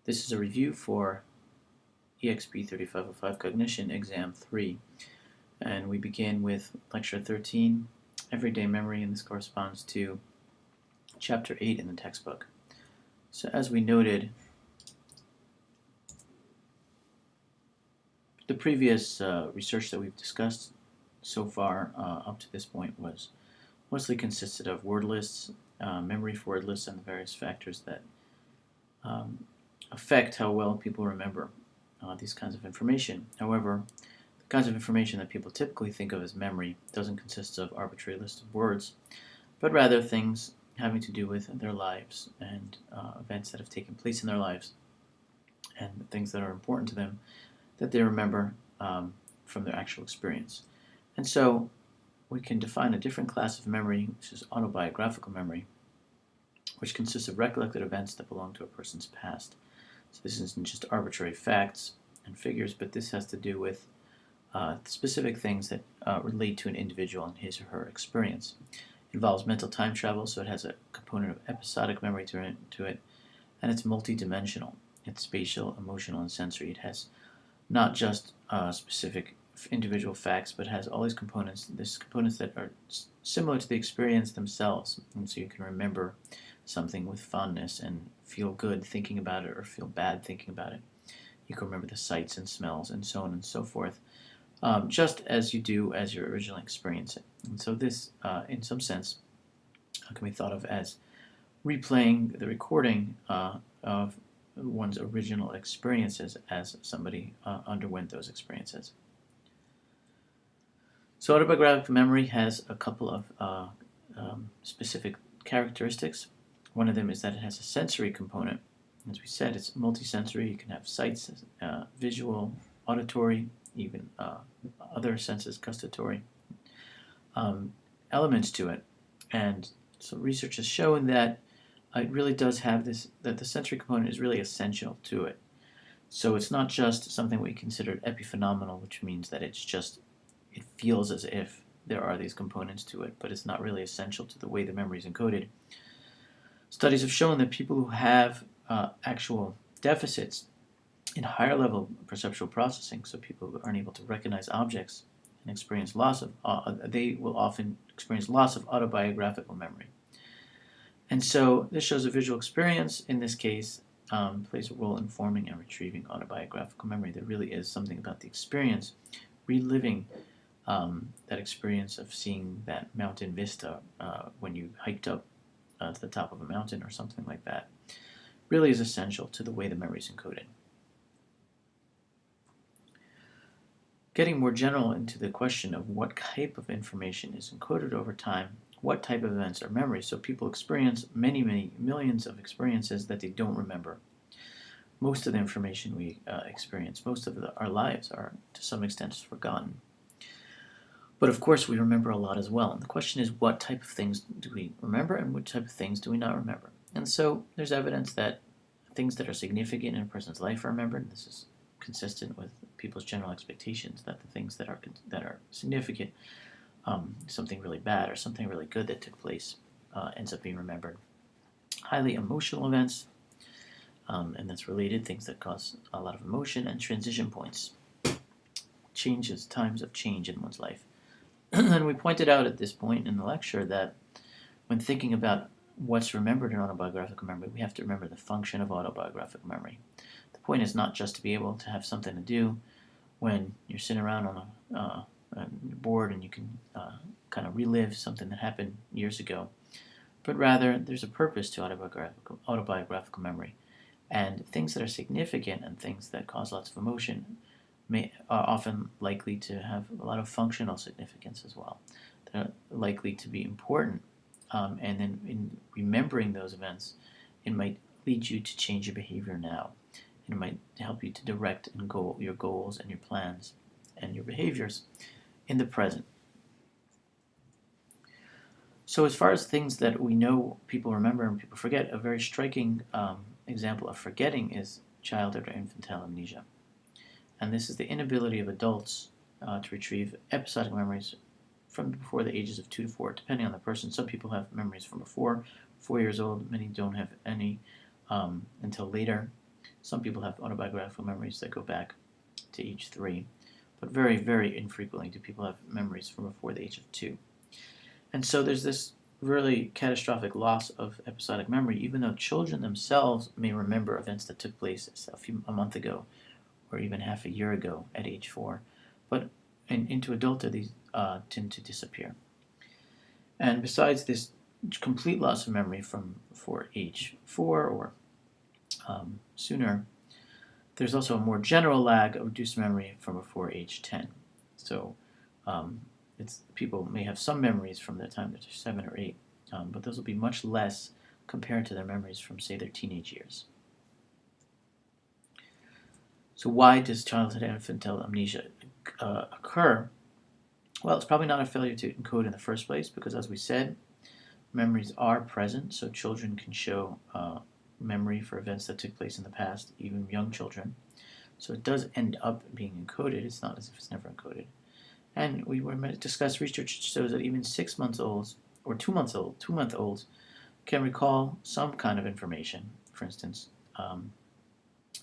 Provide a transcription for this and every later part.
This is a review for EXP 3505 Cognition Exam 3, and we begin with Lecture 13, Everyday Memory, and this corresponds to Chapter 8 in the textbook. So as we noted, the previous research that we've discussed so far up to this point was mostly consisted of word lists, memory for word lists, and the various factors that affect how well people remember these kinds of information. However, the kinds of information that people typically think of as memory doesn't consist of arbitrary list of words, but rather things having to do with their lives and events that have taken place in their lives and things that are important to them that they remember from their actual experience. And so we can define a different class of memory, which is autobiographical memory, which consists of recollected events that belong to a person's past. So this isn't just arbitrary facts and figures, but this has to do with specific things that relate to an individual and his or her experience. It involves mental time travel, so it has a component of episodic memory to it, and it's multidimensional. It's spatial, emotional, and sensory. It has not just specific individual facts, but has all these components that are similar to the experience themselves, and so you can remember something with fondness and feel good thinking about it or feel bad thinking about it. You can remember the sights and smells and so on and so forth, just as you do as you originally experience it. And so this, in some sense, can be thought of as replaying the recording of one's original experiences as somebody underwent those experiences. So autobiographic memory has a couple of specific characteristics. One of them is that it has a sensory component. As we said, it's multisensory. You can have sights, visual, auditory, even other senses, gustatory elements to it. And so research has shown that it really does have this, that the sensory component is really essential to it. So it's not just something we consider epiphenomenal, which means that it's just, it feels as if there are these components to it, but it's not really essential to the way the memory is encoded. Studies have shown that people who have actual deficits in higher level perceptual processing, so people who aren't able to recognize objects and experience loss of, they will often experience loss of autobiographical memory. And so this shows a visual experience, in this case, plays a role in forming and retrieving autobiographical memory. There really is something about the experience, reliving that experience of seeing that mountain vista when you hiked up to the top of a mountain or something like that, really is essential to the way the memory is encoded. Getting more general into the question of what type of information is encoded over time, what type of events are memories. So people experience many millions of experiences that they don't remember. Most of the information we experience, most of our lives are to some extent forgotten. But of course we remember a lot as well. And the question is, what type of things do we remember and what type of things do we not remember? And so there's evidence that things that are significant in a person's life are remembered. And this is consistent with people's general expectations that the things that are significant, something really bad or something really good that took place, ends up being remembered. Highly emotional events, and that's related, things that cause a lot of emotion, and transition points, changes, times of change in one's life. And we pointed out at this point in the lecture that when thinking about what's remembered in autobiographical memory, we have to remember the function of autobiographical memory. The point is not just to be able to have something to do when you're sitting around on you're bored and you can kind of relive something that happened years ago, but rather there's a purpose to autobiographical memory. And things that are significant and things that cause lots of emotion are often likely to have a lot of functional significance as well. They're likely to be important, and then in remembering those events, it might lead you to change your behavior now. It might help you to direct and your goals and your plans and your behaviors in the present. So as far as things that we know people remember and people forget, a very striking example of forgetting is childhood or infantile amnesia. And this is the inability of adults to retrieve episodic memories from before the ages of 2 to 4, depending on the person. Some people have memories from before 4 years old. Many don't have any until later. Some people have autobiographical memories that go back to age 3, but very, very infrequently do people have memories from before the age of 2. And so there's this really catastrophic loss of episodic memory, even though children themselves may remember events that took place a month ago or even half a year ago at age 4. But into adulthood, these tend to disappear. And besides this complete loss of memory for age 4 or sooner, there's also a more general lag of reduced memory from before age 10. So people may have some memories from the time that they're 7 or 8, but those will be much less compared to their memories from, say, their teenage years. So why does childhood infantile amnesia occur? Well, it's probably not a failure to encode in the first place because, as we said, memories are present, so children can show memory for events that took place in the past, even young children. So it does end up being encoded. It's not as if it's never encoded. And we were going to discuss research that shows that even 6 months olds or 2-month olds can recall some kind of information. For instance,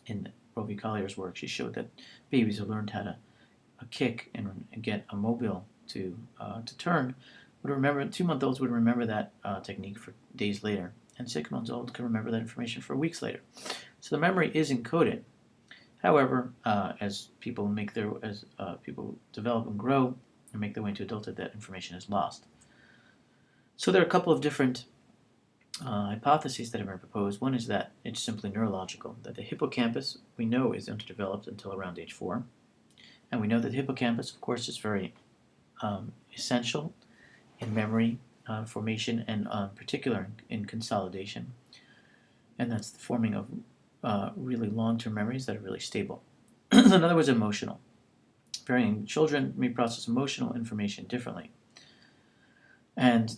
in Rovi Collier's work, she showed that babies who learned how to kick and get a mobile to turn would remember. 2-month-olds would remember that technique for days later, and 6-month-olds can remember that information for weeks later. So the memory is encoded. However, as people develop and grow and make their way into adulthood, that information is lost. So there are a couple of different hypotheses that have been proposed. One is that it's simply neurological, that the hippocampus we know is underdeveloped until around age 4. And we know that the hippocampus, of course, is very essential in memory formation and in particular in consolidation. And that's the forming of really long-term memories that are really stable. In other words, emotional. Varying children may process emotional information differently. And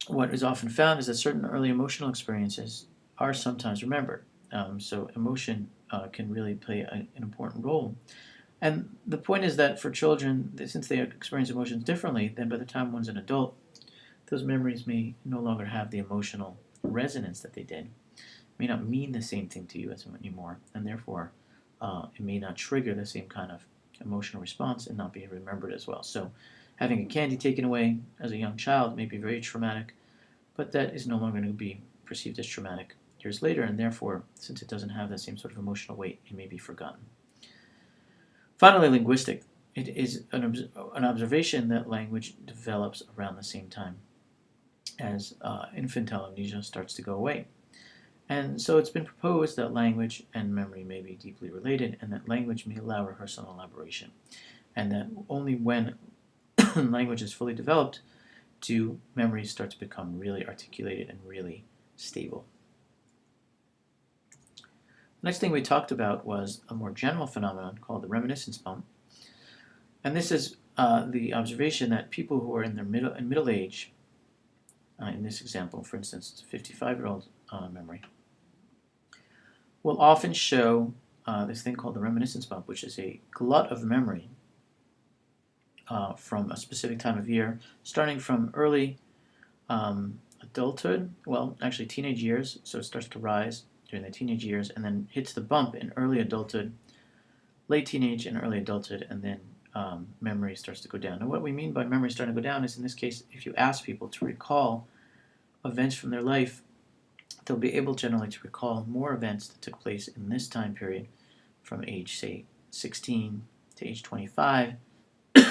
what is often found is that certain early emotional experiences are sometimes remembered. So emotion can really play an important role. And the point is that for children, since they experience emotions differently, then by the time one's an adult, those memories may no longer have the emotional resonance that they did. It may not mean the same thing to you anymore, and therefore it may not trigger the same kind of emotional response and not be remembered as well. So having a candy taken away as a young child may be very traumatic, but that is no longer going to be perceived as traumatic years later, and therefore, since it doesn't have the same sort of emotional weight, it may be forgotten. Finally, linguistic. It is an observation that language develops around the same time as infantile amnesia starts to go away. And so it's been proposed that language and memory may be deeply related, and that language may allow rehearsal and elaboration, and that only when language is fully developed do memories start to become really articulated and really stable. The next thing we talked about was a more general phenomenon called the reminiscence bump. And this is the observation that people who are in their middle age, in this example, for instance, it's a 55-year-old memory, will often show this thing called the reminiscence bump, which is a glut of memory from a specific time of year, starting from early adulthood, well, actually teenage years, so it starts to rise during the teenage years, and then hits the bump in early adulthood, late teenage and early adulthood, and then memory starts to go down. And what we mean by memory starting to go down is, in this case, if you ask people to recall events from their life, they'll be able generally to recall more events that took place in this time period from age, say, 16 to age 25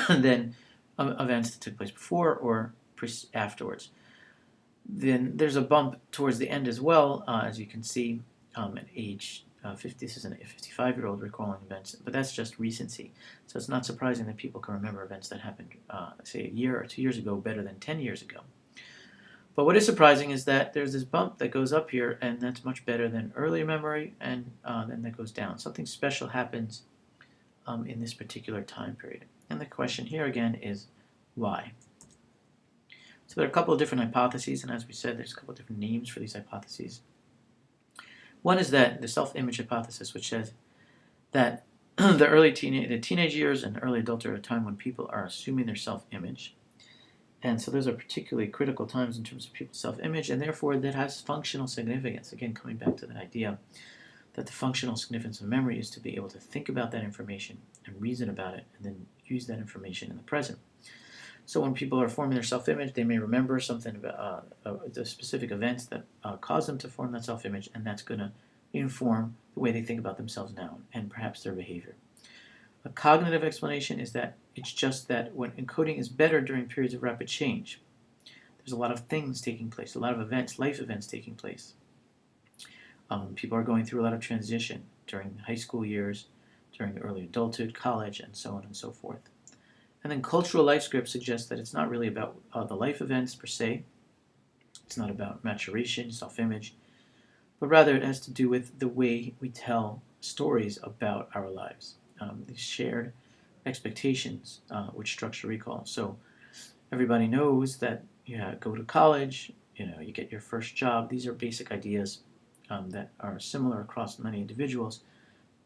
than events that took place before or afterwards. Then there's a bump towards the end as well, as you can see, at age 50. This is a 55-year-old recalling events, but that's just recency. So it's not surprising that people can remember events that happened, say, a year or 2 years ago better than 10 years ago. But what is surprising is that there's this bump that goes up here, and that's much better than earlier memory, and then that goes down. Something special happens in this particular time period. And the question here again is, why? So there are a couple of different hypotheses, and as we said, there's a couple of different names for these hypotheses. One is that the self-image hypothesis, which says that the teenage years and early adulthood are a time when people are assuming their self-image. And so those are particularly critical times in terms of people's self-image, and therefore that has functional significance. Again, coming back to that idea that the functional significance of memory is to be able to think about that information and reason about it and then use that information in the present. So when people are forming their self-image, they may remember something about the specific events that caused them to form that self-image, and that's going to inform the way they think about themselves now and perhaps their behavior. A cognitive explanation is that it's just that when encoding is better during periods of rapid change. There's a lot of things taking place, a lot of events, life events taking place. People are going through a lot of transition during high school years, during early adulthood, college, and so on and so forth. And then cultural life script suggests that it's not really about the life events per se. It's not about maturation, self-image, but rather it has to do with the way we tell stories about our lives. These shared expectations which structure recall. So everybody knows that you go to college, you get your first job. These are basic ideas that are similar across many individuals.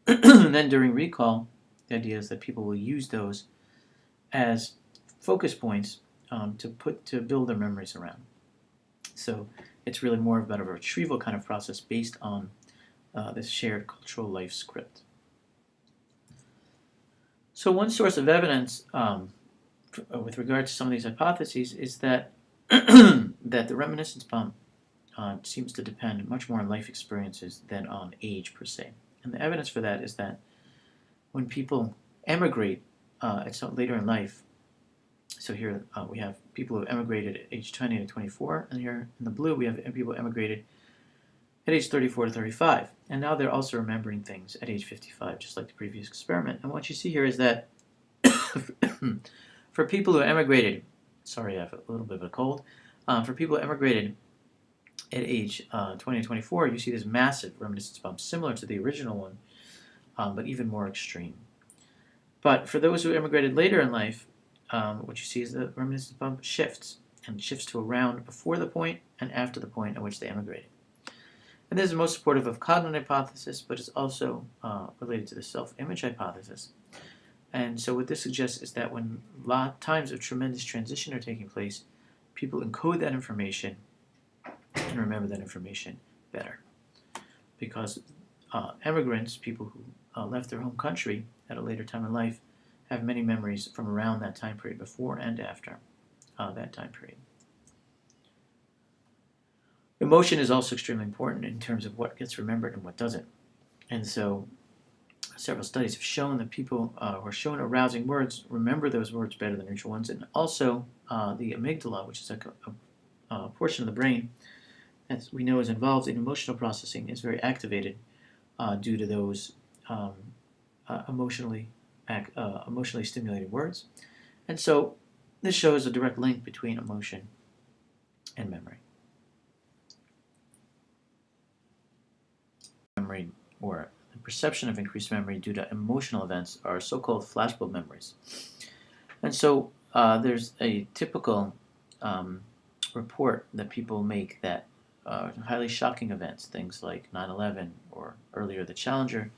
And then during recall, the idea is that people will use those as focus points to build their memories around. So it's really more about a retrieval kind of process based on this shared cultural life script. So one source of evidence with regard to some of these hypotheses is that that the reminiscence bump seems to depend much more on life experiences than on age per se. And the evidence for that is that when people emigrate at some later in life, so here we have people who emigrated at age 20 to 24, and here in the blue we have people emigrated at age 34 to 35. And now they're also remembering things at age 55, just like the previous experiment. And what you see here is that for people who emigrated, sorry, I have a little bit of a cold, for people who emigrated at age 20 to 24, you see this massive reminiscence bump, similar to the original one, but even more extreme. But for those who immigrated later in life, what you see is the reminiscence bump shifts, and shifts to around before the point and after the point at which they immigrated. And this is most supportive of cognitive hypothesis, but it's also related to the self-image hypothesis. And so what this suggests is that when times of tremendous transition are taking place, people encode that information and remember that information better. Because immigrants, people who left their home country at a later time in life, have many memories from around that time period, before and after that time period. Emotion is also extremely important in terms of what gets remembered and what doesn't. And so several studies have shown that people who are shown arousing words remember those words better than neutral ones. And also the amygdala, which is a portion of the brain that we know is involved in emotional processing, is very activated due to those emotionally stimulated words. And so this shows a direct link between emotion and memory. Memory, or the perception of increased memory due to emotional events, are so-called flashbulb memories. And so there's a typical report that people make that highly shocking events, things like 9/11 or earlier the Challenger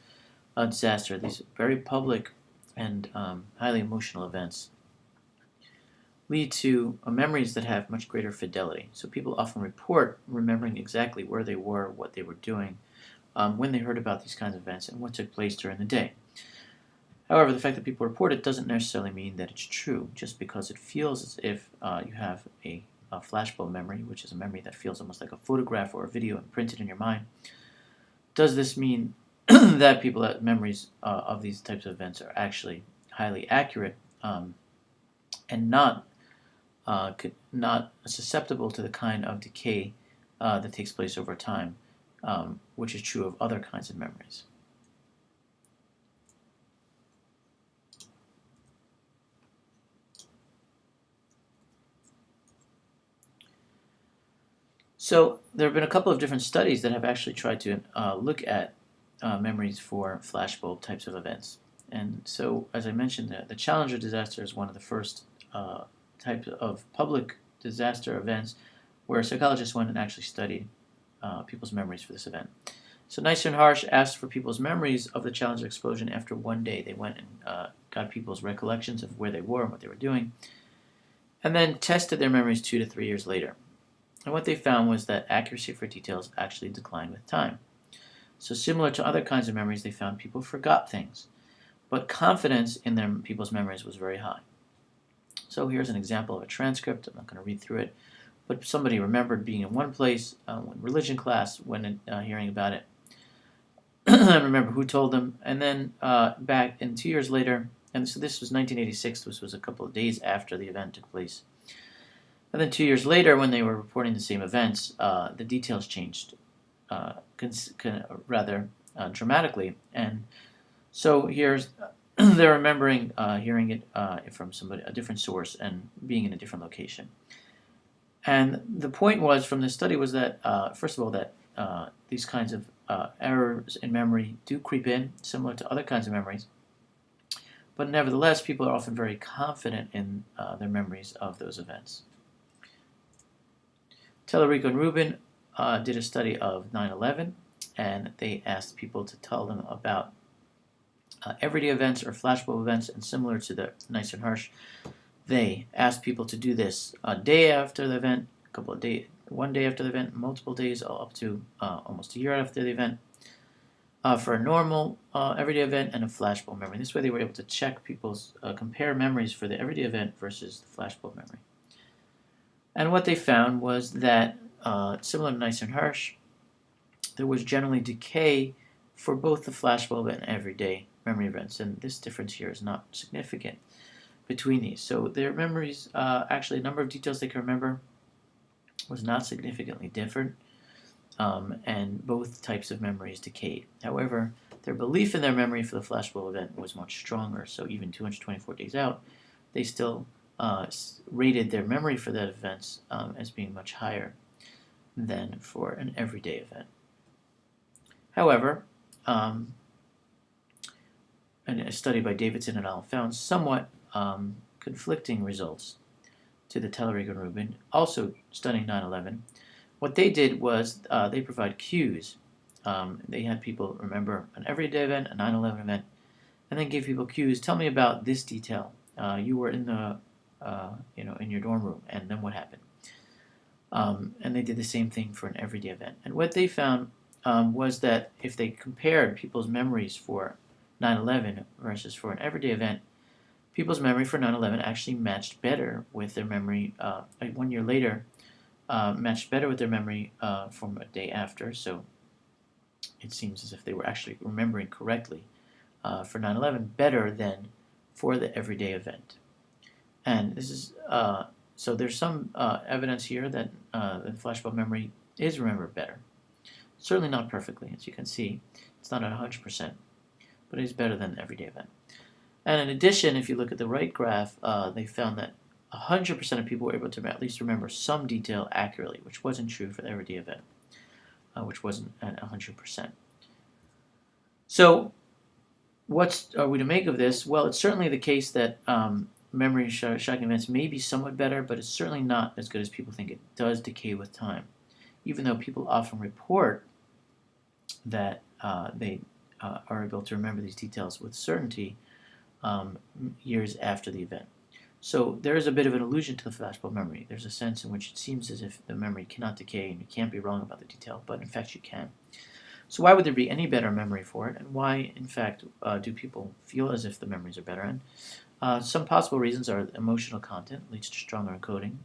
disaster, these very public and highly emotional events, lead to memories that have much greater fidelity. So people often report remembering exactly where they were, what they were doing, when they heard about these kinds of events, and what took place during the day. However, the fact that people report it doesn't necessarily mean that it's true, just because it feels as if you have a flashbulb memory, which is a memory that feels almost like a photograph or a video imprinted in your mind. Does this mean that people have memories of these types of events are actually highly accurate and not susceptible to the kind of decay that takes place over time, which is true of other kinds of memories? So there have been a couple of different studies that have actually tried to look at memories for flashbulb types of events. And so, as I mentioned, the Challenger disaster is one of the first types of public disaster events where psychologists went and actually studied people's memories for this event. So Neisser and Harsh asked for people's memories of the Challenger explosion after one day. They went and got people's recollections of where they were and what they were doing, and then tested their memories 2 to 3 years later. And what they found was that accuracy for details actually declined with time. So similar to other kinds of memories, they found people forgot things, but confidence in people's memories was very high. So here's an example of a transcript. I'm not going to read through it, but somebody remembered being in one place in religion class when hearing about it. I remember who told them, and then back in 2 years later, and so this was 1986, this was a couple of days after the event took place. And then 2 years later, when they were reporting the same events, the details changed rather dramatically. And so here's they're remembering hearing it from somebody, a different source, and being in a different location. And the point was from this study was that, first of all, that these kinds of errors in memory do creep in, similar to other kinds of memories. But nevertheless, people are often very confident in their memories of those events. Tellerico and Rubin did a study of 9/11, and they asked people to tell them about everyday events or flashbulb events, and similar to the Nice and Harsh, they asked people to do this a day after the event, a couple of days, one day after the event, multiple days, up to almost a year after the event, for a normal everyday event and a flashbulb memory. This way they were able to check people's, compare memories for the everyday event versus the flashbulb memory. And what they found was that, similar to Nice and Harsh, there was generally decay for both the flashbulb and everyday memory events, and this difference here is not significant between these. So their memories, actually, a number of details they can remember was not significantly different, and both types of memories decayed. However, their belief in their memory for the flashbulb event was much stronger, so even 224 days out, they still rated their memory for that event as being much higher than for an everyday event. However, and a study by Davidson et al. Found somewhat conflicting results to the Tellerico and Rubin, also studying 9/11. What they did was they provide cues. They had people remember an everyday event, a 9/11 event, and then gave people cues. Tell me about this detail. You were in the, in your dorm room, and then what happened? And they did the same thing for an everyday event. And what they found was that if they compared people's memories for 9/11 versus for an everyday event, people's memory for 9/11 actually matched better with their memory 1 year later, matched better with their memory from a day after. So it seems as if they were actually remembering correctly for 9/11 better than for the everyday event. And this is so there's some evidence here that the flashbulb memory is remembered better. Certainly not perfectly, as you can see. It's not at 100%, but it is better than the everyday event. And in addition, if you look at the right graph, they found that 100% of people were able to at least remember some detail accurately, which wasn't true for the everyday event, which wasn't at 100%. So what are we to make of this? Well, it's certainly the case that memory shocking events may be somewhat better, but it's certainly not as good as people think. It does decay with time, even though people often report that they are able to remember these details with certainty years after the event. So there is a bit of an illusion to the flashbulb memory. There's a sense in which it seems as if the memory cannot decay and you can't be wrong about the detail, but in fact you can. So why would there be any better memory for it, and why, in fact, do people feel as if the memories are better? And some possible reasons are emotional content leads to stronger encoding,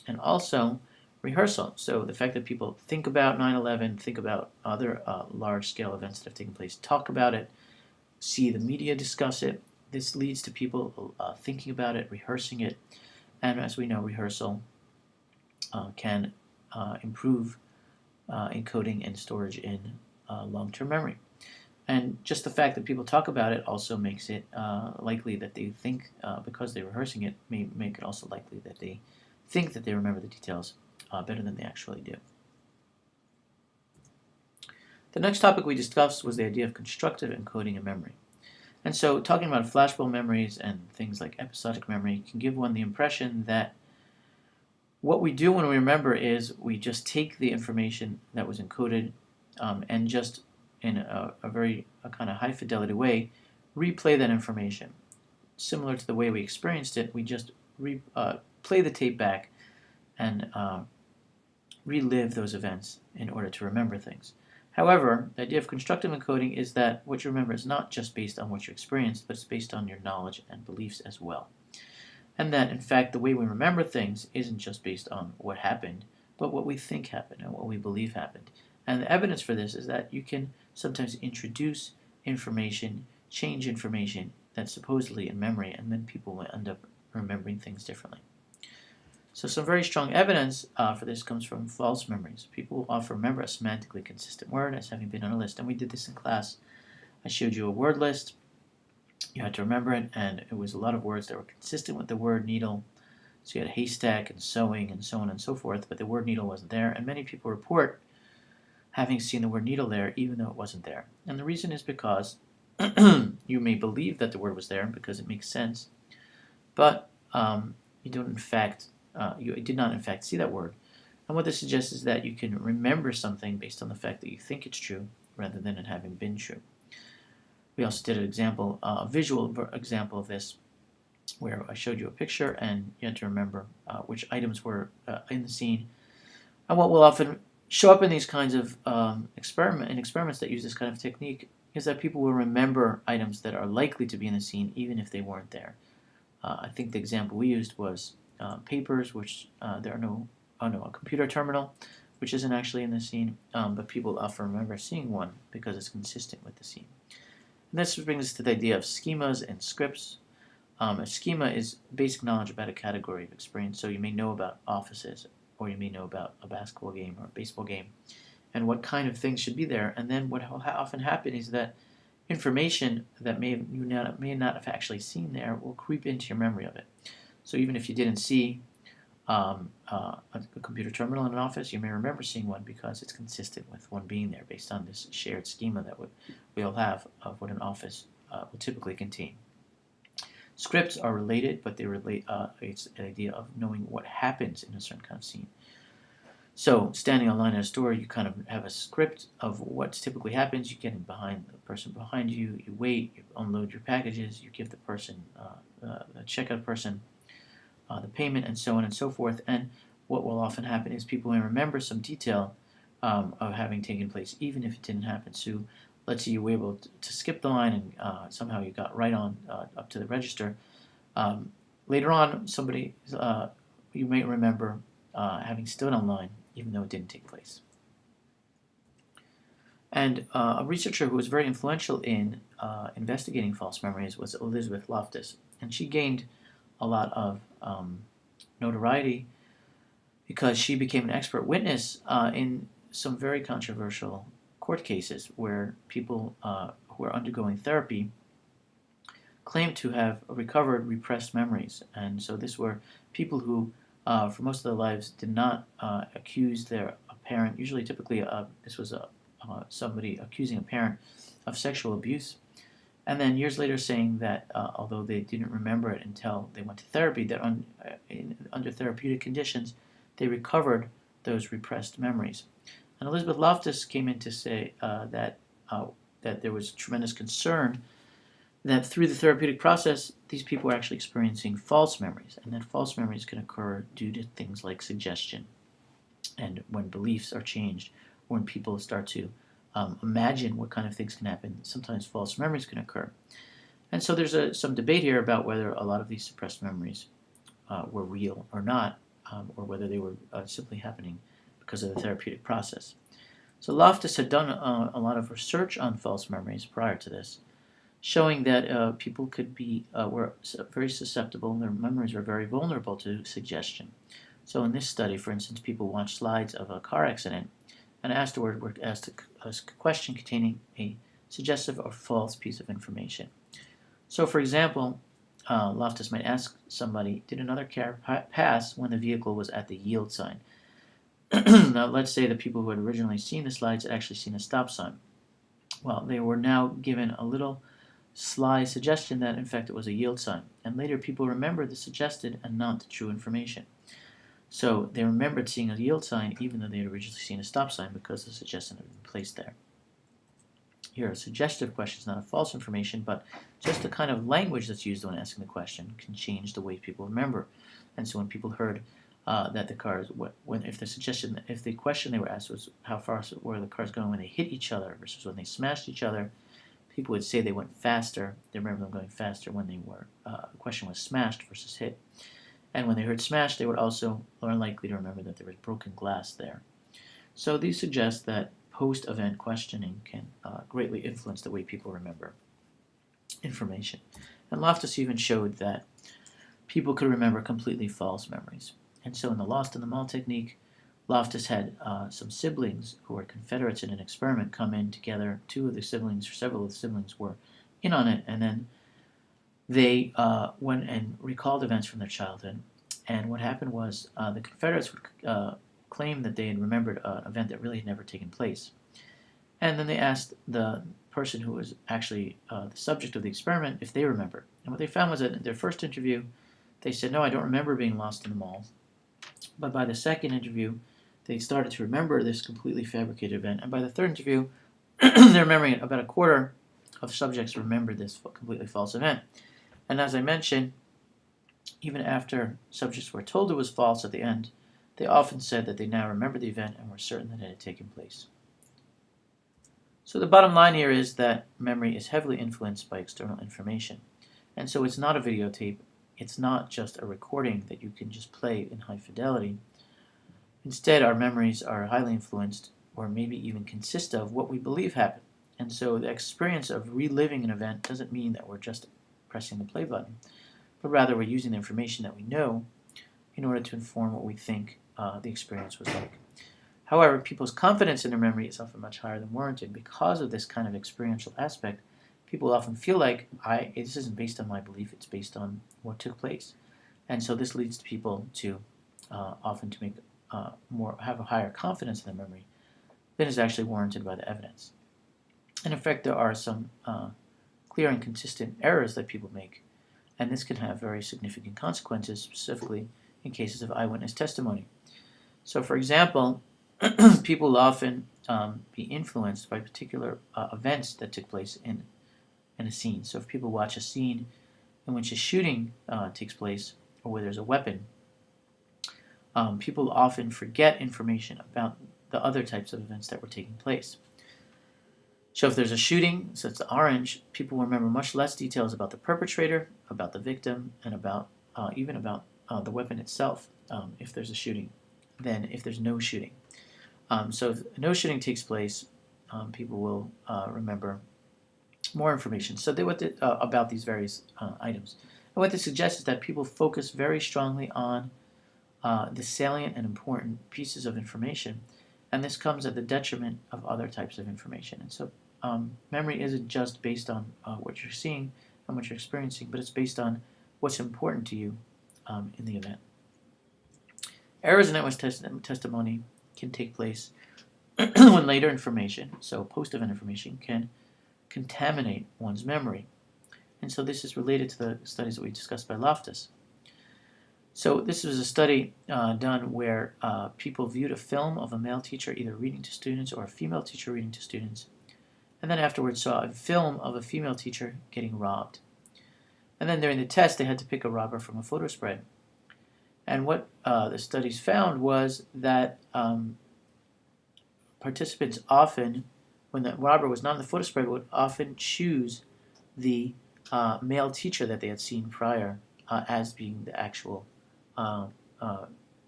and also rehearsal. So the fact that people think about 9/11, think about other large-scale events that have taken place, talk about it, see the media discuss it, this leads to people thinking about it, rehearsing it, and as we know, rehearsal can improve encoding and storage in long-term memory. And just the fact that people talk about it also makes it likely that they think, because they're rehearsing it, may make it also likely that they think that they remember the details better than they actually do. The next topic we discussed was the idea of constructive encoding in memory. And so talking about flashbulb memories and things like episodic memory can give one the impression that what we do when we remember is we just take the information that was encoded and just in a kind of high fidelity way replay that information. Similar to the way we experienced it, we just play the tape back and relive those events in order to remember things. However, the idea of constructive encoding is that what you remember is not just based on what you experienced, but it's based on your knowledge and beliefs as well. And that, in fact, the way we remember things isn't just based on what happened, but what we think happened and what we believe happened. And the evidence for this is that you can sometimes introduce information, change information that's supposedly in memory, and then people will end up remembering things differently. So some very strong evidence for this comes from false memories. People often remember a semantically consistent word as having been on a list, and we did this in class. I showed you a word list. You had to remember it, and it was a lot of words that were consistent with the word needle. So you had haystack and sewing and so on and so forth, but the word needle wasn't there, and many people report having seen the word needle there even though it wasn't there. And the reason is because you may believe that the word was there because it makes sense, but you don't in fact you did not in fact see that word. And what this suggests is that you can remember something based on the fact that you think it's true rather than it having been true. We also did an example, a visual example of this, where I showed you a picture and you had to remember which items were in the scene. And what will often show up in these kinds of experiments that use this kind of technique is that people will remember items that are likely to be in the scene even if they weren't there. I think the example we used was papers, which there are no, a computer terminal, which isn't actually in the scene, but people often remember seeing one because it's consistent with the scene. And this brings us to the idea of schemas and scripts. A schema is basic knowledge about a category of experience, so you may know about offices, or you may know about a basketball game or a baseball game, and what kind of things should be there. And then what often happens is that information that you may not have actually seen there will creep into your memory of it. So even if you didn't see a computer terminal in an office, you may remember seeing one because it's consistent with one being there based on this shared schema that we all have of what an office will typically contain. Scripts are related, but they relate. It's the idea of knowing what happens in a certain kind of scene. So, standing online at a store, you kind of have a script of what typically happens. You get in behind the person behind you. You wait. You unload your packages. You give the person, the checkout person, the payment, and so on and so forth. And what will often happen is people may remember some detail of having taken place, even if it didn't happen. So, let's say you were able to skip the line and somehow you got right on up to the register. Later on, somebody you may remember having stood online even though it didn't take place. And a researcher who was very influential in investigating false memories was Elizabeth Loftus, and she gained a lot of notoriety because she became an expert witness in some very controversial court cases where people who are undergoing therapy claimed to have recovered repressed memories. And so these were people who, for most of their lives, did not accuse their parent. Usually, typically, this was somebody accusing a parent of sexual abuse. And then years later saying that although they didn't remember it until they went to therapy, that under therapeutic conditions, they recovered those repressed memories. And Elizabeth Loftus came in to say that there was tremendous concern that through the therapeutic process, these people were actually experiencing false memories, and that false memories can occur due to things like suggestion, and when beliefs are changed, or when people start to imagine what kind of things can happen, sometimes false memories can occur. And so there's some debate here about whether a lot of these suppressed memories were real or not, or whether they were simply happening because of the therapeutic process. So Loftus had done a lot of research on false memories prior to this, showing that people were very susceptible, their memories were very vulnerable to suggestion. So in this study, for instance, people watched slides of a car accident and afterward were asked a question containing a suggestive or false piece of information. So for example, Loftus might ask somebody, did another car pass when the vehicle was at the yield sign? Now let's say the people who had originally seen the slides had actually seen a stop sign. Well, they were now given a little sly suggestion that in fact it was a yield sign, and later people remembered the suggested and not the true information. So they remembered seeing a yield sign even though they had originally seen a stop sign because the suggestion had been placed there. Here, a suggestive question is not a false information, but just the kind of language that's used when asking the question can change the way people remember. And so when people heard that the cars, if the question they were asked was how fast were the cars going when they hit each other versus when they smashed each other, people would say they went faster. They remember them going faster when the question was smashed versus hit. And when they heard smash, they would also more likely to remember that there was broken glass there. So these suggest that post-event questioning can greatly influence the way people remember information. And Loftus even showed that people could remember completely false memories. And so in the Lost in the Mall technique, Loftus had some siblings who were Confederates in an experiment come in together. Two of the siblings, or several of the siblings, were in on it, and then they went and recalled events from their childhood. And what happened was the Confederates would claim that they had remembered an event that really had never taken place. And then they asked the person who was actually the subject of the experiment if they remembered. And what they found was that in their first interview, they said, "No, I don't remember being lost in the mall." But by the second interview, they started to remember this completely fabricated event. And by the third interview, they're remembering it. About a quarter of subjects remembered this completely false event. And as I mentioned, even after subjects were told it was false at the end, they often said that they now remembered the event and were certain that it had taken place. So the bottom line here is that memory is heavily influenced by external information. And so it's not a videotape. It's not just a recording that you can just play in high fidelity. Instead, our memories are highly influenced, or maybe even consist of, what we believe happened. And so the experience of reliving an event doesn't mean that we're just pressing the play button, but rather we're using the information that we know in order to inform what we think the experience was like. However, people's confidence in their memory is often much higher than warranted. Because of this kind of experiential aspect, people often feel like, this isn't based on my belief, it's based on what took place. And so this leads to people to often to make have a higher confidence in their memory than is actually warranted by the evidence. And in fact, there are some clear and consistent errors that people make, and this can have very significant consequences, specifically in cases of eyewitness testimony. So, for example, people will often be influenced by particular events that took place in a scene. So if people watch a scene in which a shooting takes place, or where there's a weapon, people often forget information about the other types of events that were taking place. So if there's a shooting, so it's the orange, people will remember much less details about the perpetrator, about the victim, and even about the weapon itself, if there's a shooting, than if there's no shooting. So if no shooting takes place, people will remember more information. So about these various items. And what this suggests is that people focus very strongly on the salient and important pieces of information, and this comes at the detriment of other types of information. And so memory isn't just based on what you're seeing and what you're experiencing, but it's based on what's important to you in the event. Errors in eyewitness testimony can take place when later information, so post-event information, can contaminate one's memory. And so this is related to the studies that we discussed by Loftus. So this was a study done where people viewed a film of a male teacher either reading to students or a female teacher reading to students, and then afterwards saw a film of a female teacher getting robbed. And then during the test, they had to pick a robber from a photo spread. And what the studies found was that participants often, when the robber was not in the photo spread, would often choose the male teacher that they had seen prior as being the actual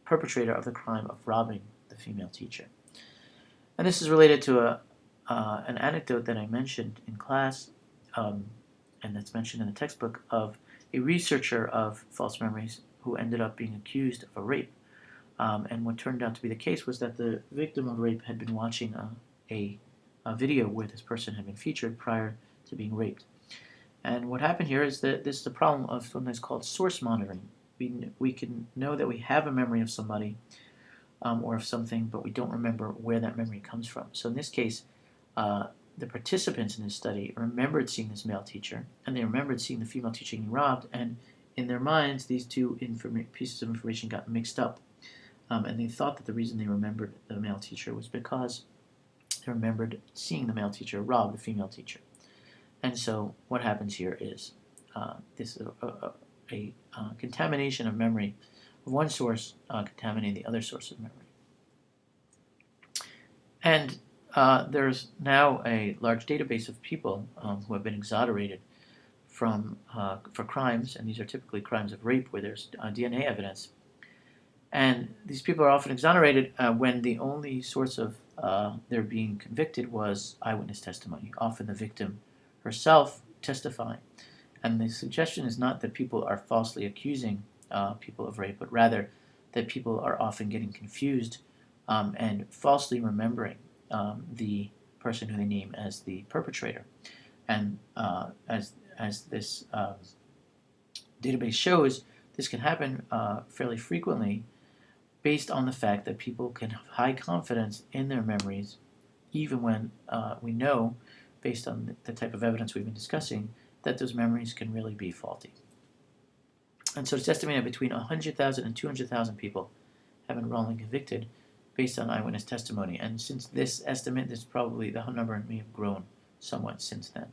perpetrator of the crime of robbing the female teacher. And this is related to an anecdote that I mentioned in class, and that's mentioned in the textbook, of a researcher of false memories who ended up being accused of a rape. And what turned out to be the case was that the victim of rape had been watching a video where this person had been featured prior to being raped. And what happened here is that this is a problem of something that's called source monitoring. We can know that we have a memory of somebody or of something, but we don't remember where that memory comes from. So in this case, the participants in this study remembered seeing this male teacher, and they remembered seeing the female teacher getting robbed, and in their minds, these two pieces of information got mixed up. And they thought that the reason they remembered the male teacher was because they remembered seeing the male teacher rob the female teacher. And so what happens here is this a contamination of memory one source contaminating the other source of memory. And there's now a large database of people who have been exonerated for crimes, and these are typically crimes of rape where there's DNA evidence. And these people are often exonerated when the only source of their being convicted was eyewitness testimony, often the victim herself testifying. And the suggestion is not that people are falsely accusing people of rape, but rather that people are often getting confused and falsely remembering the person who they name as the perpetrator. And as this database shows, this can happen fairly frequently based on the fact that people can have high confidence in their memories, even when we know, based on the type of evidence we've been discussing, that those memories can really be faulty. And so it's estimated between 100,000 and 200,000 people have been wrongly convicted based on eyewitness testimony. And since this estimate, this probably the number may have grown somewhat since then.